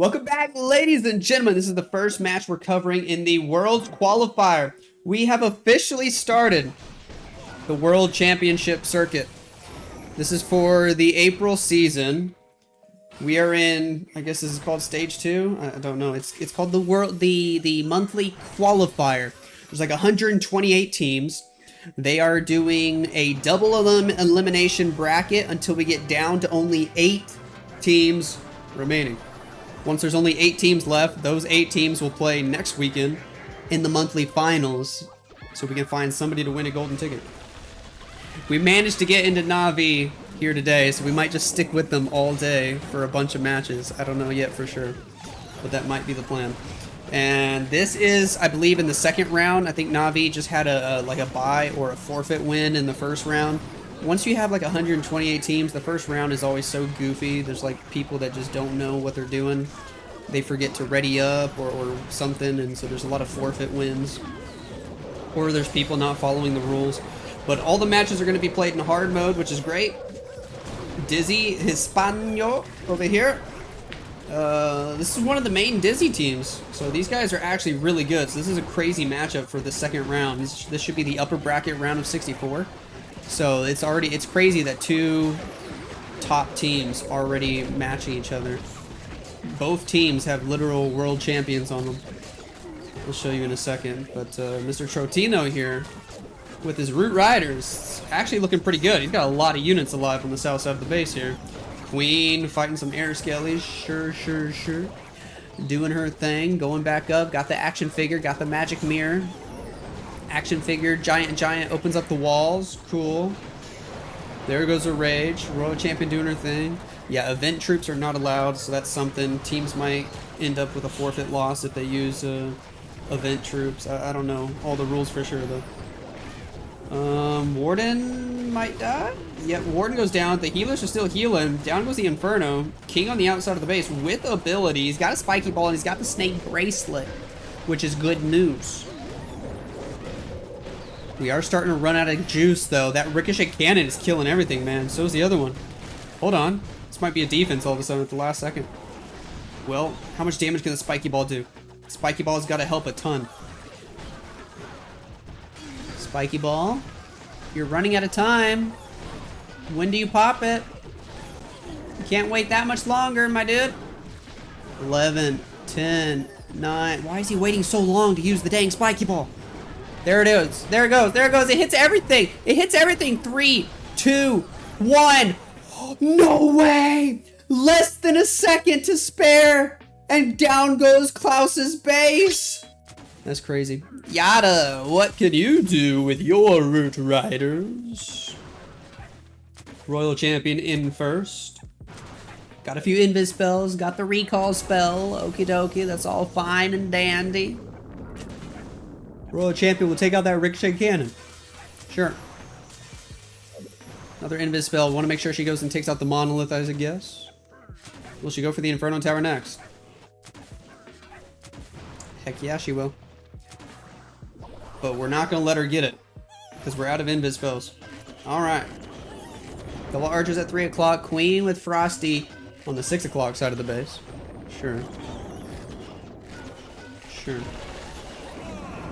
Welcome back, ladies and gentlemen. This is the first match we're covering in the World Qualifier. We have officially started the World Championship circuit. This is for the April season. We are in, I guess this is called stage 2. I don't know. It's called the monthly qualifier. There's like 128 teams. They are doing a double elimination bracket until we get down to only 8 teams remaining. Once there's only 8 teams left, those 8 teams will play next weekend in the monthly finals, so we can find somebody to win a golden ticket. We managed to get into NAVI here today, so we might just stick with them all day for a bunch of matches. I don't know yet for sure, but that might be the plan. And this is, I believe, in the second round. I think NAVI just had a bye or a forfeit win in the first round. Once you have like 128 teams, the first round is always so goofy. There's like people that just don't know what they're doing. They forget to ready up or something, and so there's a lot of forfeit wins. Or there's people not following the rules. But all the matches are going to be played in hard mode, which is great. Dizzy Hispano over here. This is one of the main Dizzy teams. So these guys are actually really good. So this is a crazy matchup for the second round. This should be the upper bracket round of 64. So it's crazy that 2 top teams already matching each other. Both teams have literal world champions on them. I'll show you in a second. But Mr. Trotino here with his Root Riders actually looking pretty good. He's got a lot of units alive on the south side of the base here. Queen fighting some air skellies. Sure. Doing her thing. Going back up. Got the action figure. Got the magic mirror. Action figure, giant opens up the walls. Cool. There goes a Rage. Royal Champion doing her thing. Yeah, event troops are not allowed, so that's something. Teams might end up with a forfeit loss if they use event troops. I don't know all the rules for sure though. Warden might die. Yep, Warden goes down. The healers are still healing. Down goes the Inferno. King on the outside of the base with ability. He's got a spiky ball and he's got the snake bracelet, which is good news. We are starting to run out of juice, though. That ricochet cannon is killing everything, man. So is the other one. Hold on. This might be a defense all of a sudden at the last second. Well, how much damage can the spiky ball do? Spiky ball's got to help a ton. Spiky ball. You're running out of time. When do you pop it? You can't wait that much longer, my dude. 11, 10, 9. Why is he waiting so long to use the dang spiky ball? There it is. There it goes. There it goes. It hits everything. It hits everything. 3, 2, 1. No way. Less than a second to spare. And down goes Klaus's base. That's crazy. Yada, what can you do with your Root Riders? Royal Champion in first. Got a few invis spells. Got the recall spell. Okie dokie. That's all fine and dandy. Royal Champion will take out that ricochet cannon. Sure. Another invis spell. Want to make sure she goes and takes out the monolith, I guess. Will she go for the Inferno Tower next? Heck yeah, she will. But we're not going to let her get it, because we're out of invis spells. Alright. Couple archers at 3 o'clock. Queen with Frosty on the 6 o'clock side of the base. Sure.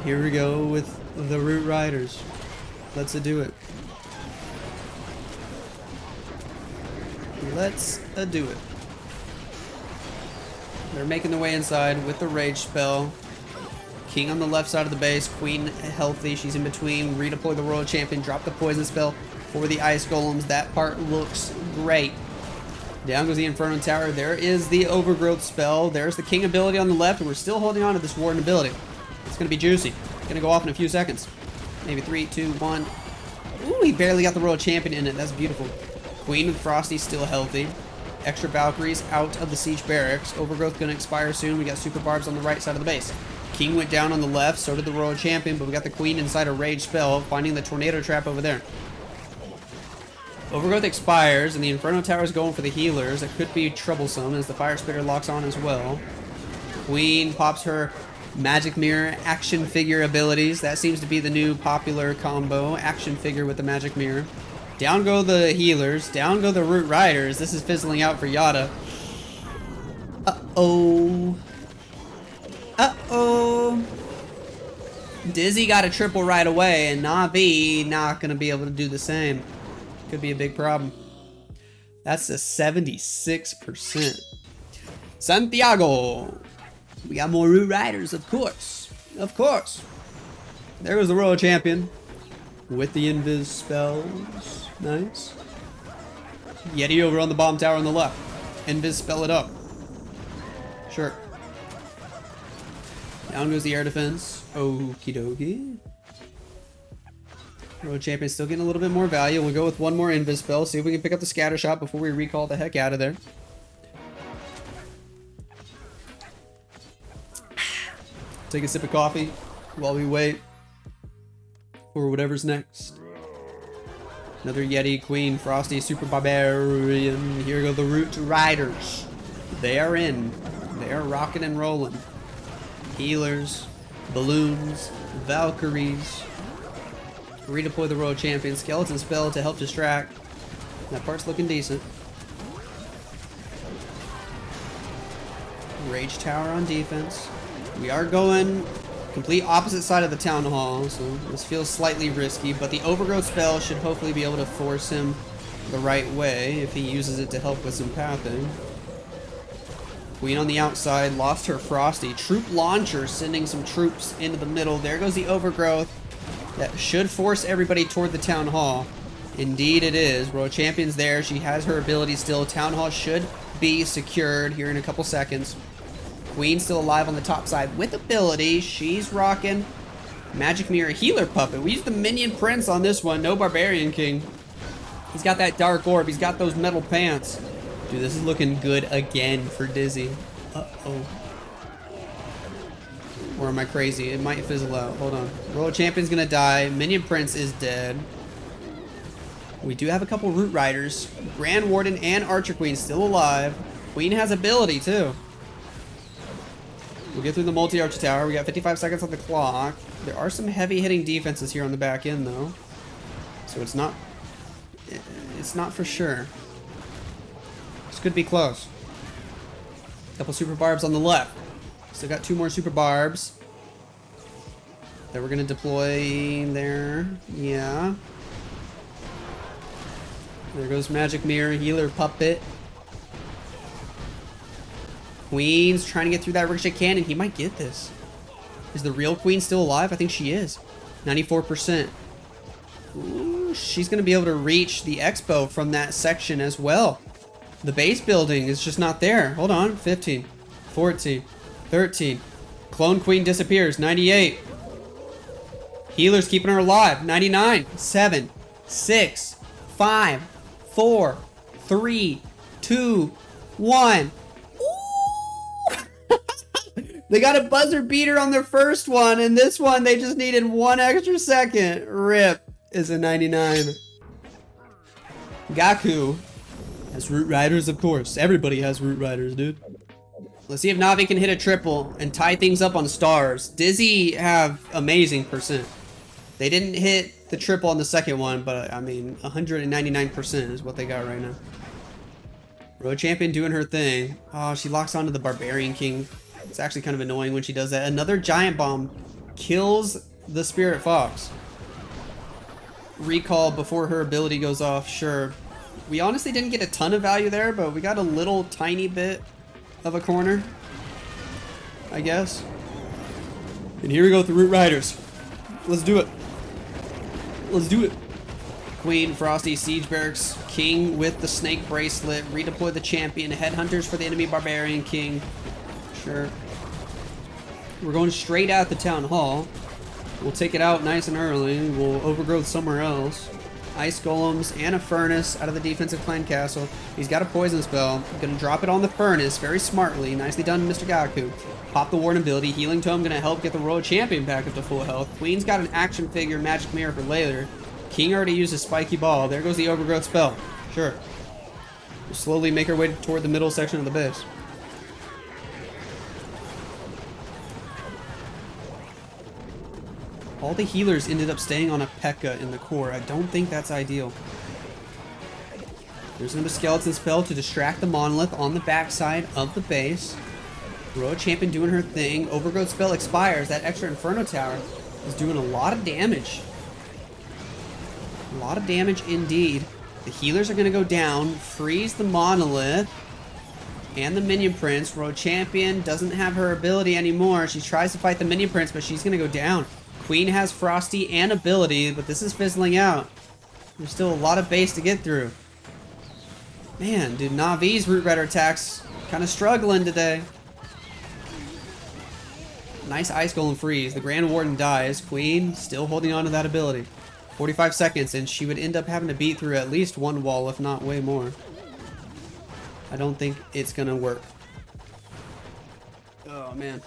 Here we go with the Root Riders. Let's do it. Let's do it. They're making their way inside with the Rage spell. King on the left side of the base. Queen healthy. She's in between. Redeploy the Royal Champion. Drop the poison spell for the Ice Golems. That part looks great. Down goes the Inferno Tower. There is the Overgrowth spell. There's the King ability on the left. And we're still holding on to this Warden ability. It's going to be juicy. Going to go off in a few seconds. Maybe 3, 2, 1. Ooh, he barely got the Royal Champion in it. That's beautiful. Queen with Frosty still healthy. Extra Valkyries out of the Siege Barracks. Overgrowth going to expire soon. We got Super Barbs on the right side of the base. King went down on the left. So did the Royal Champion. But we got the Queen inside a Rage spell. Finding the Tornado Trap over there. Overgrowth expires. And the Inferno Tower is going for the healers. That could be troublesome as the Fire Spitter locks on as well. Queen pops her Magic Mirror action figure abilities. That seems to be the new popular combo. Action figure with the Magic Mirror. Down go the healers. Down go the Root Riders. This is fizzling out for Yada. Uh-oh. Uh-oh. Dizzy got a triple right away, and Navi not going to be able to do the same. Could be a big problem. That's a 76%. Santiago. We got more Root Riders, of course. Of course. There goes the Royal Champion. With the Invis spells. Nice. Yeti over on the bottom tower on the left. Invis spell it up. Sure. Down goes the air defense. Okie dokie. Road Champion still getting a little bit more value. We'll go with one more Invis spell. See if we can pick up the scatter shot before we recall the heck out of there. Take a sip of coffee while we wait for whatever's next. Another Yeti, Queen, Frosty, Super Barbarian. Here go the Root Riders. They are in. They are rocking and rolling. Healers, balloons, Valkyries. Redeploy the Royal Champion. Skeleton spell to help distract. That part's looking decent. Rage Tower on defense. We are going complete opposite side of the Town Hall, so this feels slightly risky, but the Overgrowth spell should hopefully be able to force him the right way if he uses it to help with some pathing. Queen on the outside, lost her Frosty. Troop Launcher sending some troops into the middle. There goes the Overgrowth. That should force everybody toward the Town Hall. Indeed it is. Royal Champion's there. She has her ability still. Town Hall should be secured here in a couple seconds. Queen still alive on the top side with ability. She's rocking. Magic Mirror Healer Puppet. We used the Minion Prince on this one. No Barbarian King. He's got that Dark Orb. He's got those metal pants. Dude, this is looking good again for Dizzy. Uh-oh. Or am I crazy? It might fizzle out. Hold on. Royal Champion's gonna die. Minion Prince is dead. We do have a couple Root Riders. Grand Warden and Archer Queen still alive. Queen has ability too. We'll get through the multi-archer tower. We got 55 seconds on the clock. There are some heavy hitting defenses here on the back end though. So it's not for sure. This could be close. Couple super barbs on the left. Still got two more super barbs that we're gonna deploy there. Yeah. There goes Magic Mirror, Healer Puppet. Queen's trying to get through that Ricochet Cannon. He might get this. Is the real Queen still alive? I think she is. 94%. Ooh, she's gonna be able to reach the Expo from that section as well. The base building is just not there. Hold on. 15, 14, 13. Clone Queen disappears. 98. Healer's keeping her alive. 99. 7, 6, 5, 4, 3, 2, 1. They got a buzzer beater on their first one, and this one they just needed one extra second. RIP is a 99. Gaku has Root Riders, of course. Everybody has Root Riders, dude. Let's see if Navi can hit a triple and tie things up on stars. Dizzy have amazing percent. They didn't hit the triple on the second one, but I mean, 199% is what they got right now. Road Champion doing her thing. Oh, she locks onto the Barbarian King. It's actually kind of annoying when she does that. Another Giant Bomb kills the Spirit Fox. Recall before her ability goes off, sure. We honestly didn't get a ton of value there, but we got a little tiny bit of a corner, I guess. And here we go with the Root Riders. Let's do it. Let's do it. Queen, Frosty, Siege Barracks, King with the Snake Bracelet, redeploy the Champion, Headhunters for the enemy Barbarian King. Sure. We're going straight at the Town Hall. We'll take it out nice and early. We'll overgrowth somewhere else. Ice Golems and a Furnace out of the defensive clan castle. He's got a poison spell. Gonna drop it on the Furnace very smartly. Nicely done, Mr. Gaku. Pop the Warden ability. Healing Tome gonna help get the Royal Champion back up to full health. Queen's got an action figure, Magic Mirror for later. King already used his Spiky Ball. There goes the Overgrowth spell. Sure. We'll slowly make our way toward the middle section of the base. All the healers ended up staying on a P.E.K.K.A. in the core. I don't think that's ideal. There's another skeleton spell to distract the monolith on the backside of the base. Royal Champion doing her thing. Overgrowth spell expires. That extra Inferno Tower is doing a lot of damage. A lot of damage indeed. The healers are going to go down. Freeze the Monolith. And the Minion Prince. Royal Champion doesn't have her ability anymore. She tries to fight the Minion Prince, but she's going to go down. Queen has Frosty and ability, but this is fizzling out. There's still a lot of base to get through. Man, dude, Navi's Root Rider attacks kind of struggling today. Nice Ice Golem freeze. The Grand Warden dies. Queen still holding on to that ability. 45 seconds, and she would end up having to beat through at least one wall, if not way more. I don't think it's gonna work. Oh, man.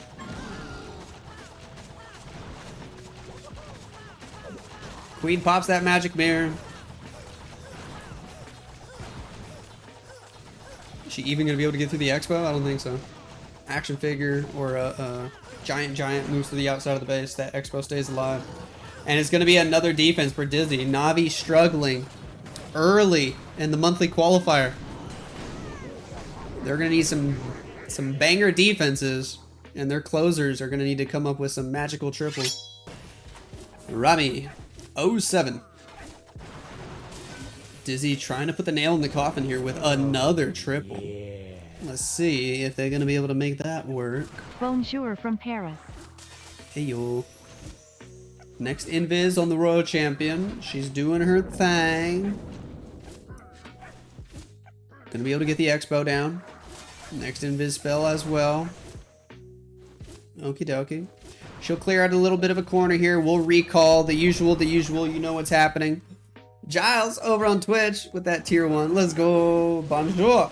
Queen pops that magic mirror. Is she even gonna be able to get through the expo? I don't think so. Action figure or a giant moves to the outside of the base. That expo stays alive. And it's gonna be another defense for Dizzy. Navi struggling early in the monthly qualifier. They're gonna need some banger defenses, and their closers are gonna need to come up with some magical triples. Rami, 07. Dizzy trying to put the nail in the coffin here with another triple. Let's see if they're gonna be able to make that work. Bonjour from Paris. Hey yo. Next invis on the Royal Champion. She's doing her thing. Gonna be able to get the expo down. Next invis spell as well. Okie dokie. She'll clear out a little bit of a corner here. We'll recall the usual. You know what's happening. Giles over on Twitch with that tier 1. Let's go. Bonjour.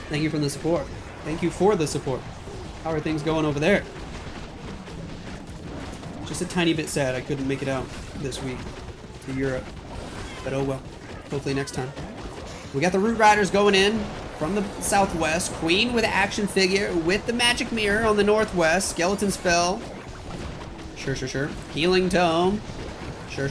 Thank you for the support. Thank you for the support. How are things going over there? Just a tiny bit sad I couldn't make it out this week to Europe. But oh well. Hopefully next time. We got the Root Riders going in from the southwest. Queen with action figure with the magic mirror on the northwest. Skeleton spell. Sure. Healing tome. Sure.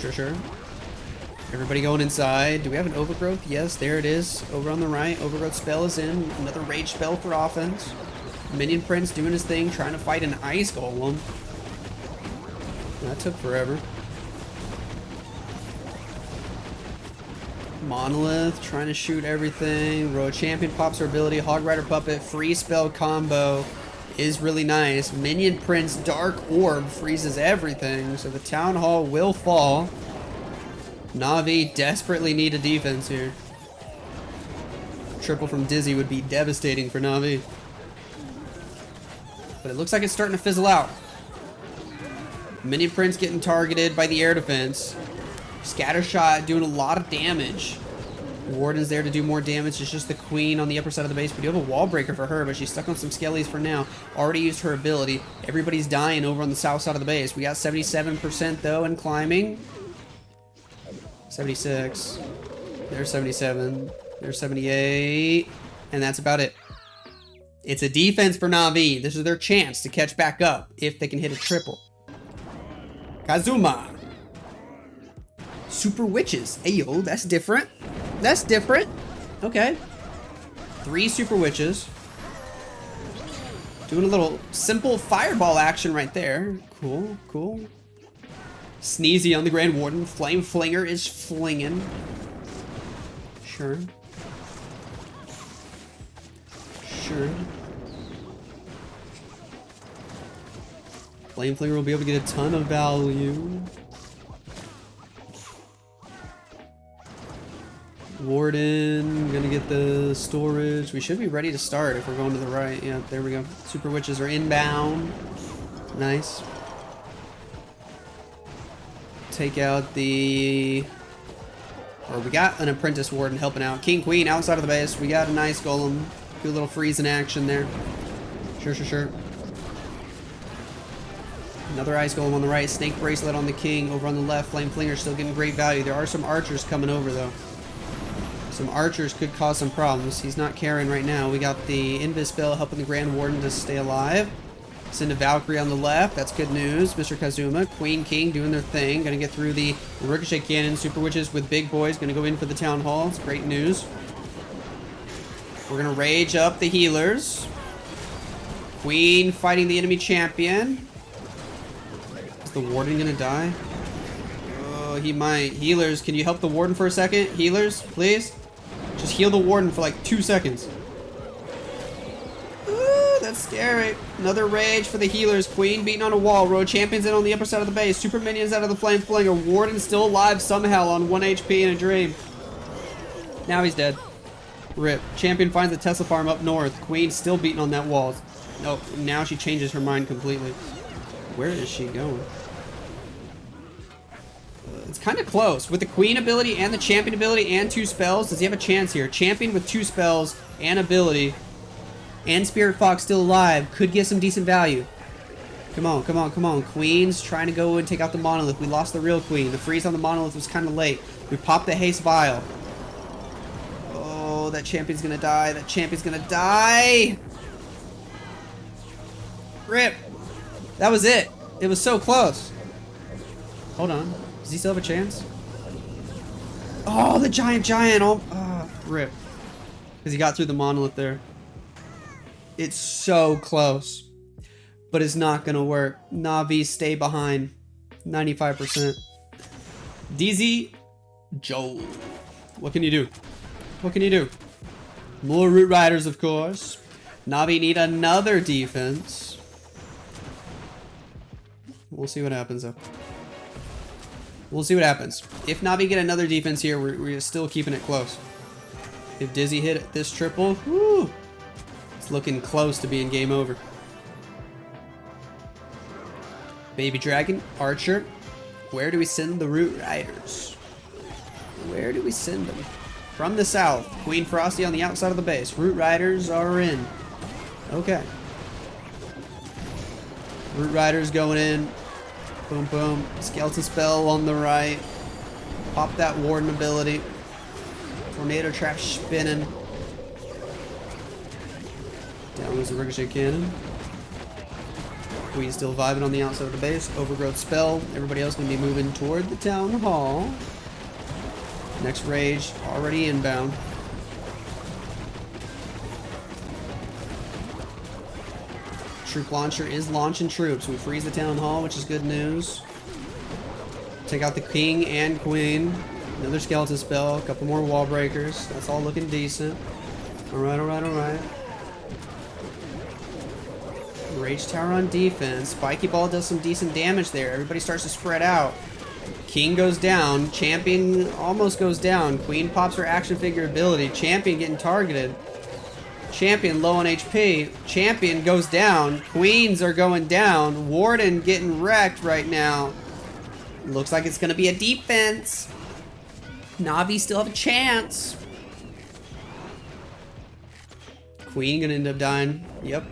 Everybody going inside. Do we have an overgrowth? Yes, there it is. Over on the right. Overgrowth spell is in. Another rage spell for offense. Minion Prince doing his thing, trying to fight an ice golem. That took forever. Monolith trying to shoot everything. Royal Champion pops her ability. Hog Rider Puppet free spell combo is really nice. Minion Prince Dark Orb freezes everything, so the Town Hall will fall. Navi desperately need a defense here. Triple from Dizzy would be devastating for Navi. But it looks like it's starting to fizzle out. Minion Prince getting targeted by the air defense. Scattershot doing a lot of damage. Warden's there to do more damage. It's just the Queen on the upper side of the base. We do have a wall breaker for her, but she's stuck on some skellies for now. Already used her ability. Everybody's dying over on the south side of the base. We got 77% though and climbing. 76. There's 77. There's 78. And that's about it. It's a defense for Navi. This is their chance to catch back up if they can hit a triple. Kazuma. Super Witches. Ayo, that's different. That's different. Okay. 3 Super Witches. Doing a little simple fireball action right there. Cool. Sneezy on the Grand Warden. Flame Flinger is flinging. Sure. Flame Flinger will be able to get a ton of value. Warden, gonna get the storage. We should be ready to start if we're going to the right. Yeah, there we go. Super Witches are inbound. Nice. Take out the... Or we got an Apprentice Warden helping out. King, Queen, outside of the base. We got a nice Golem. Do a little freeze in action there. Sure. Another Ice Golem on the right. Snake Bracelet on the King. Over on the left, Flame Flinger still getting great value. There are some archers coming over, though. Some archers could cause some problems. He's not carrying right now. We got the Invis spell helping the Grand Warden to stay alive. Send a Valkyrie on the left. That's good news. Mr. Kazuma. Queen, King doing their thing. Gonna get through the Ricochet Cannon. Super Witches with Big Boys. Gonna go in for the Town Hall. It's great news. We're gonna rage up the healers. Queen fighting the enemy champion. Is the warden gonna die? Oh, he might. Healers, can you help the warden for a second? Healers, please? Just heal the warden for like 2 seconds. Ooh, that's scary. Another rage for the healers. Queen beating on a wall. Road champions in on the upper side of the base. Super minions out of the flame flinger. Warden still alive somehow on 1 HP in a dream. Now he's dead. Rip. Champion finds the Tesla farm up north. Queen still beating on that wall. Nope. Now she changes her mind completely. Where is she going? It's kind of close. With the Queen ability and the Champion ability and 2 spells, does he have a chance here? Champion with 2 spells and ability and Spirit Fox still alive could get some decent value. Come on, come on, come on. Queen's trying to go and take out the Monolith. We lost the real Queen. The freeze on the Monolith was kind of late. We popped the Haste Vial. Oh, that Champion's gonna die. That Champion's gonna die. Rip. That was it. It was so close. Hold on. Does he still have a chance? Oh, the giant. Oh, rip. Because he got through the Monolith there. It's so close. But it's not going to work. Navi, stay behind. 95%. DZ, Joel. What can you do? What can you do? More Root Riders, of course. Navi need another defense. We'll see what happens, though. We'll see what happens. If Navi get another defense here, we're still keeping it close. If Dizzy hit this triple, whoo, it's looking close to being game over. Baby Dragon, Archer. Where do we send the Root Riders? Where do we send them? From the south. Queen Frosty on the outside of the base. Root Riders are in. Okay. Root Riders going in. Boom, boom. Skeleton Spell on the right. Pop that Warden ability. Tornado Trap spinning. Down goes the Ricochet Cannon. Queen still vibing on the outside of the base. Overgrowth Spell. Everybody else going to be moving toward the Town Hall. Next Rage already inbound. Troop Launcher is launching troops. We freeze the Town Hall, which is good news. Take out the King and Queen. Another Skeleton Spell. A couple more Wall Breakers. That's all looking decent. Alright, alright, alright. Rage Tower on defense. Spiky Ball does some decent damage there. Everybody starts to spread out. King goes down. Champion almost goes down. Queen pops her action figure ability. Champion getting targeted. Champion low on HP. Champion goes down. Queens are going down. Warden getting wrecked right now. Looks like it's going to be a defense. Navi still have a chance. Queen going to end up dying. Yep.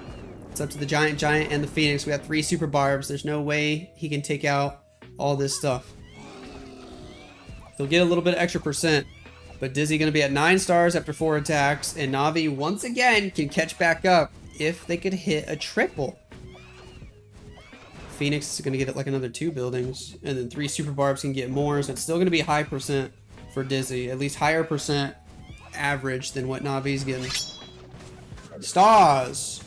It's up to the Giant and the Phoenix. We got 3 Super Barbs. There's no way he can take out all this stuff. He'll get a little bit of extra percent. But Dizzy going to be at 9 stars after 4 attacks, and Navi once again can catch back up if they could hit a triple. Phoenix is going to get like another 2 buildings, and then 3 Super Barbs can get more, so it's still going to be high percent for Dizzy. At least higher percent average than what Navi's getting. Stars!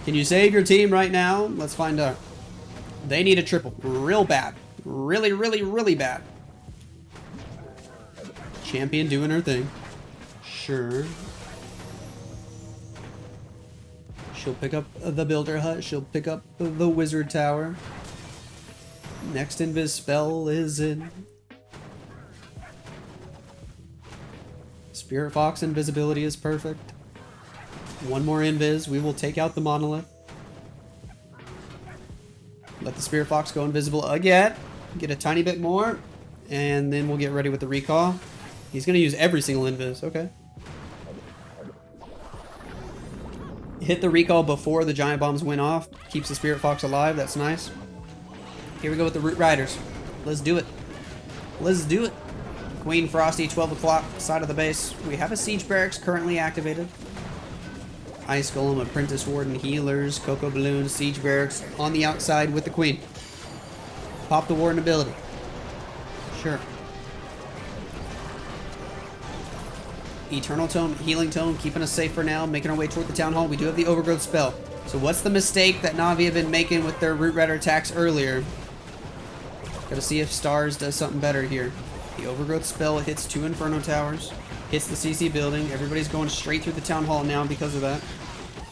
Can you save your team right now? Let's find out. They need a triple. Real bad. Really, really, really bad. Champion doing her thing. Sure. She'll pick up the Builder Hut. She'll pick up the Wizard Tower. Next Invis spell is in. Spirit Fox invisibility is perfect. 1 more Invis. We will take out the Monolith. Let the Spirit Fox go invisible again. Get a tiny bit more. And then we'll get ready with the recall. He's going to use every single invis. Okay. Hit the recall before the giant bombs went off. Keeps the Spirit Fox alive. That's nice. Here we go with the Root Riders. Let's do it. Let's do it. Queen Frosty, 12 o'clock, side of the base. We have a Siege Barracks currently activated. Ice Golem, Apprentice Warden, Healers, Cocoa Balloon, Siege Barracks on the outside with the Queen. Pop the Warden ability. Sure. Eternal Tome, Healing Tome, keeping us safe for now, making our way toward the Town Hall. We do have the Overgrowth spell. So what's the mistake that Navi have been making with their Root Rider attacks earlier? Gotta see if Stars does something better here. The Overgrowth spell hits 2 Inferno Towers, hits the CC building. Everybody's going straight through the Town Hall now because of that.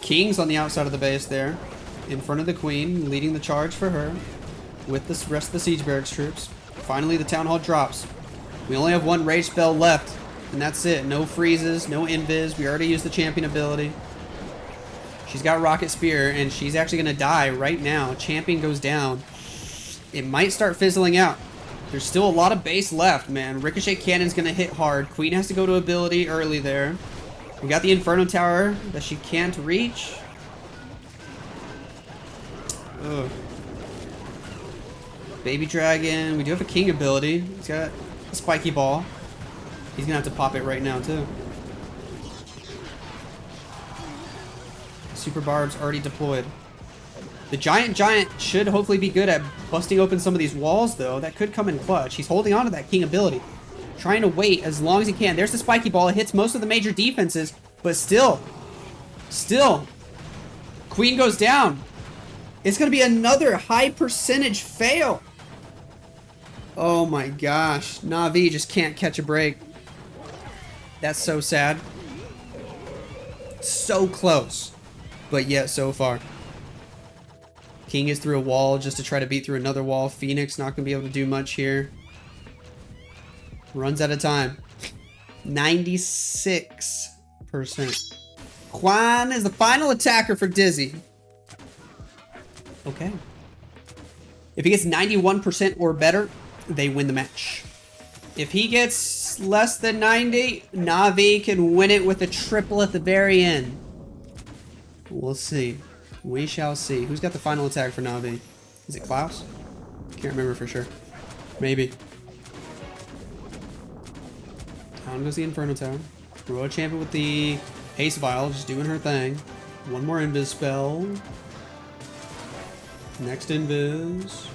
King's on the outside of the base there, in front of the Queen, leading the charge for her, with the rest of the Siege Barracks troops. Finally, the Town Hall drops. We only have 1 Rage spell left, and that's it. No freezes, no invis. We already used the champion ability. She's got Rocket Spear, and she's actually going to die right now. Champion goes down. It might start fizzling out. There's still a lot of base left, man. Ricochet Cannon's going to hit hard. Queen has to go to ability early there. We got the Inferno Tower that she can't reach. Ugh. Baby Dragon. We do have a King ability. He's got a Spiky Ball. He's going to have to pop it right now, too. Super Barb's already deployed. The Giant should hopefully be good at busting open some of these walls, though. That could come in clutch. He's holding on to that King ability. Trying to wait as long as he can. There's the Spiky Ball. It hits most of the major defenses, but still. Queen goes down. It's going to be another high percentage fail. Oh my gosh. Navi just can't catch a break. That's so sad. So close, but yet so far. King is through a wall just to try to beat through another wall. Phoenix not going to be able to do much here. Runs out of time. 96%. Quan is the final attacker for Dizzy. Okay. If he gets 91% or better, they win the match. If he gets less than 90, Navi can win it with a triple at the very end. We'll see. We shall see. Who's got the final attack for Navi? Is it Klaus? Can't remember for sure. Maybe. Down goes the Inferno Tower. Royal Champion with the Haste Vial, just doing her thing. One more Invis spell. Next Invis.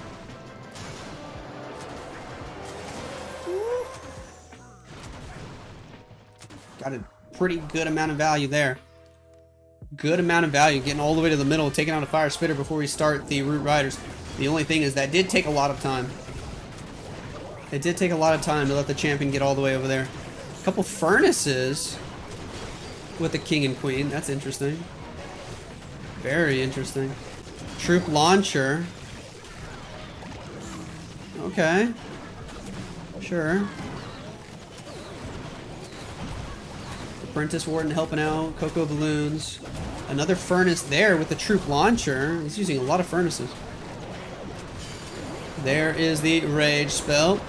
Got a pretty good amount of value there. Good amount of value, getting all the way to the middle, taking out a Fire Spitter before we start the Root Riders. The only thing is that did take a lot of time. It did take a lot of time to let the champion get all the way over there. A couple Furnaces with the King and Queen. That's interesting. Very interesting. Troop Launcher. Okay. Sure. Apprentice Warden helping out. Cocoa Balloons. Another Furnace there with the Troop Launcher. He's using a lot of Furnaces. There is the Rage spell.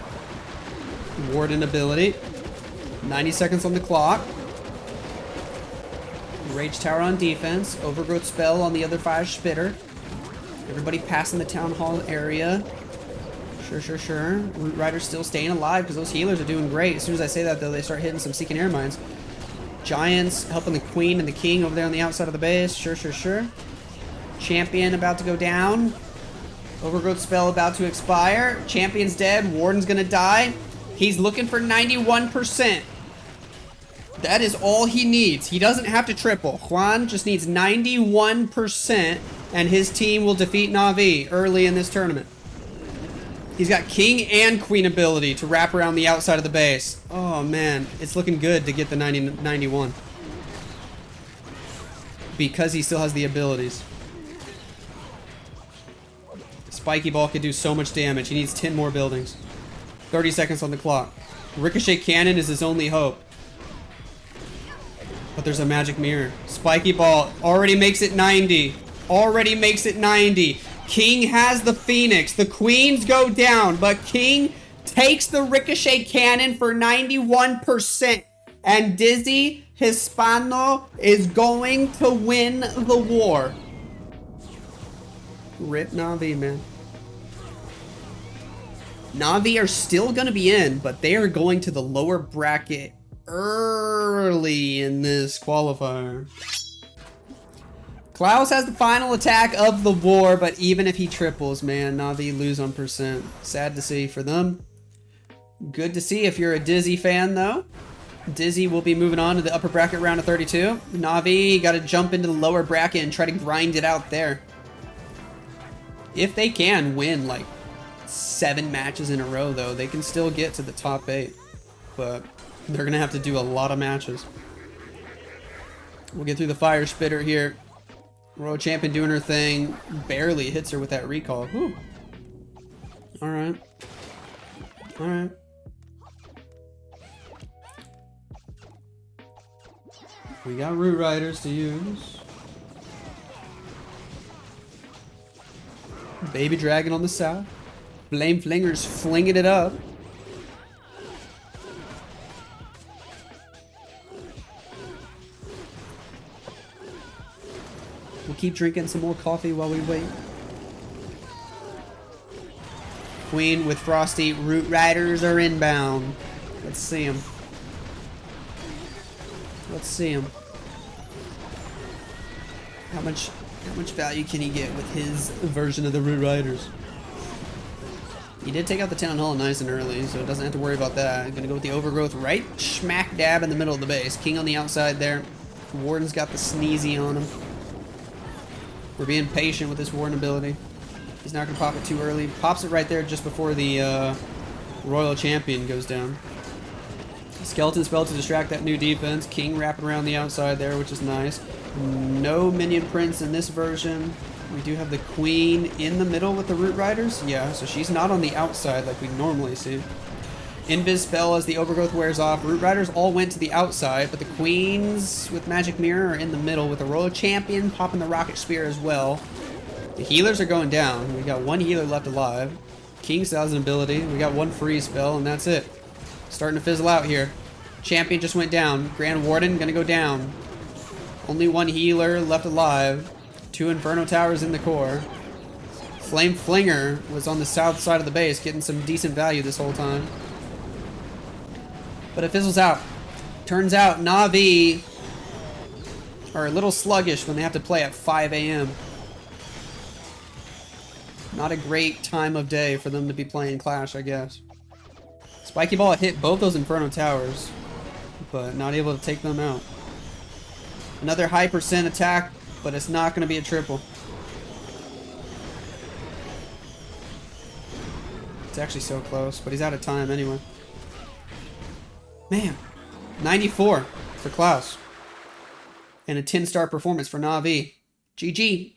Warden ability. 90 seconds on the clock. Rage Tower on defense. Overgrowth spell on the other Fire Spitter. Everybody passing the Town Hall area. Sure. Root Rider's still staying alive because those healers are doing great. As soon as I say that, though, they start hitting some Seeking Air Mines. Giants helping the Queen and the King over there on the outside of the base. Sure. Champion about to go down. Overgrowth spell about to expire. Champion's dead. Warden's gonna die. He's looking for 91%. That is all he needs. He doesn't have to triple. Juan just needs 91% and his team will defeat Navi early in this tournament. He's got King and Queen ability to wrap around the outside of the base. Oh man, it's looking good to get the 91. Because he still has the abilities. Spiky Ball could do so much damage. He needs 10 more buildings. 30 seconds on the clock. Ricochet Cannon is his only hope. But there's a magic mirror. Spiky Ball already makes it 90. Already makes it 90. King has the Phoenix. The Queens go down, but King takes the Ricochet Cannon for 91%. And Dizzy Hispano is going to win the war. Rip Navi, man. Navi are still going to be in, but they are going to the lower bracket early in this qualifier. Klaus has the final attack of the war, but even if he triples, man, Navi lose on percent. Sad to see for them. Good to see if you're a Dizzy fan, though. Dizzy will be moving on to the upper bracket round of 32. Navi got to jump into the lower bracket and try to grind it out there. If they can win like 7 matches in a row, though, they can still get to the top 8. But they're going to have to do a lot of matches. We'll get through the fire spitter here. World Champion doing her thing. Barely hits her with that recall. Whew. Alright. Alright. We got Root Riders to use. Baby Dragon on the south. Flame Flingers flinging it up. We'll keep drinking some more coffee while we wait. Queen with Frosty. Root Riders are inbound. Let's see them. Let's see him. How much value can he get with his version of the Root Riders? He did take out the Town Hall nice and early, so doesn't have to worry about that. Gonna go with the Overgrowth right smack dab in the middle of the base. King on the outside there. Warden's got the Sneezy on him. We're being patient with this Warden ability. He's not gonna pop it too early. Pops it right there just before the Royal Champion goes down. Skeleton spell to distract that new defense. King wrapping around the outside there, which is nice. No minion prince in this version. We do have the Queen in the middle with the Root Riders. Yeah, so she's not on the outside like we normally see. Invis spell as the Overgrowth wears off. Root Riders all went to the outside, but the Queens with Magic Mirror are in the middle with the Royal Champion popping the Rocket Spear as well. The healers are going down. We got 1 healer left alive. King still has an ability. We got 1 freeze spell, and that's it. Starting to fizzle out here. Champion just went down. Grand Warden gonna go down. Only 1 healer left alive. 2 Inferno Towers in the core. Flame Flinger was on the south side of the base, getting some decent value this whole time. But it fizzles out. Turns out Navi are a little sluggish when they have to play at 5 a.m. Not a great time of day for them to be playing Clash, I guess. Spiky Ball hit both those Inferno Towers, but not able to take them out. Another high percent attack, but it's not going to be a triple. It's actually so close, but he's out of time anyway. Man, 94 for Klaus. And a 10-star performance for Navi. GG.